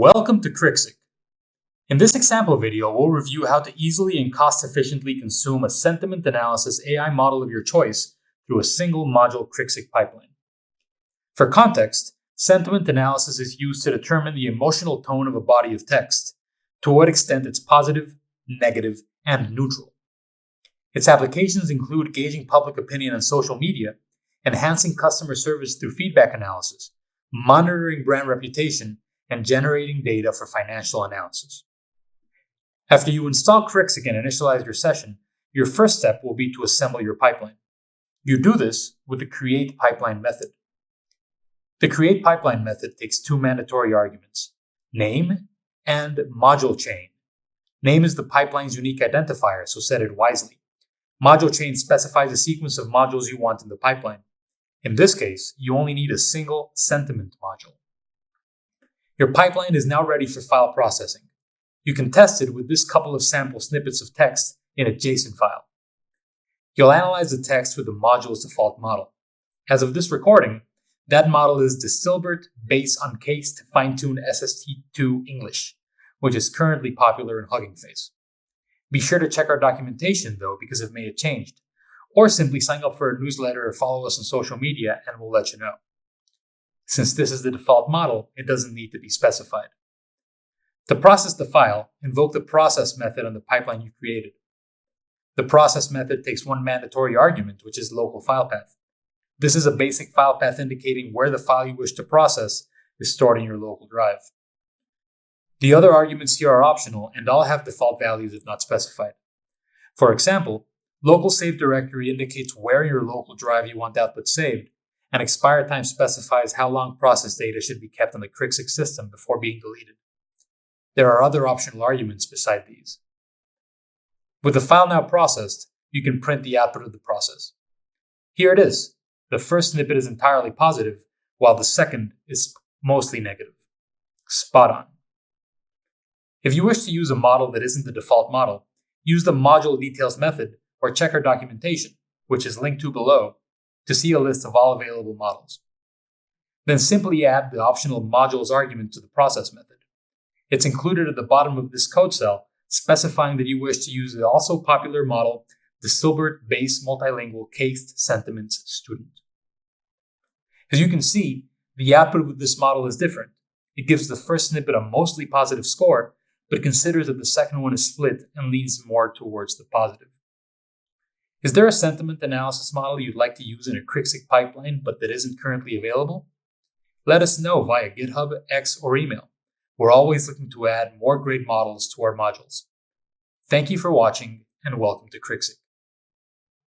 Welcome to Krixik. In this example video, we'll review how to easily and cost-efficiently consume a sentiment analysis AI model of your choice through a single module Krixik pipeline. For context, sentiment analysis is used to determine the emotional tone of a body of text, to what extent it's positive, negative, and neutral. Its applications include gauging public opinion on social media, enhancing customer service through feedback analysis, monitoring brand reputation, and generating data for financial analysis. After you install Krixik and initialize your session, your first step will be to assemble your pipeline. You do this with the create pipeline method. The create pipeline method takes two mandatory arguments, name and module chain. Name is the pipeline's unique identifier, so set it wisely. Module chain specifies the sequence of modules you want in the pipeline. In this case, you only need a single sentiment module. Your pipeline is now ready for file processing. You can test it with this couple of sample snippets of text in a JSON file. You'll analyze the text with the module's default model. As of this recording, that model is Distilbert Base Uncased Fine-Tune SST2 English, which is currently popular in Hugging Face. Be sure to check our documentation though, because it may have changed, or simply sign up for a newsletter or follow us on social media and we'll let you know. Since this is the default model, it doesn't need to be specified. To process the file, invoke the process method on the pipeline you created. The process method takes one mandatory argument, which is local file path. This is a basic file path indicating where the file you wish to process is stored in your local drive. The other arguments here are optional and all have default values if not specified. For example, local save directory indicates where in your local drive you want output saved, and expire time specifies how long process data should be kept on the Krixik system before being deleted. There are other optional arguments beside these. With the file now processed, you can print the output of the process. Here it is. The first snippet is entirely positive, while the second is mostly negative. Spot on. If you wish to use a model that isn't the default model, use the module details method or check our documentation, which is linked to below, to see a list of all available models. Then simply add the optional modules argument to the process method. It's included at the bottom of this code cell, specifying that you wish to use the also popular model, the Distilbert Base Multilingual Cased Sentiments Student. As you can see, the output with this model is different. It gives the first snippet a mostly positive score, but considers that the second one is split and leans more towards the positive. Is there a sentiment analysis model you'd like to use in a Krixik pipeline but that isn't currently available? Let us know via GitHub, X, or email. We're always looking to add more great models to our modules. Thank you for watching and welcome to Krixik.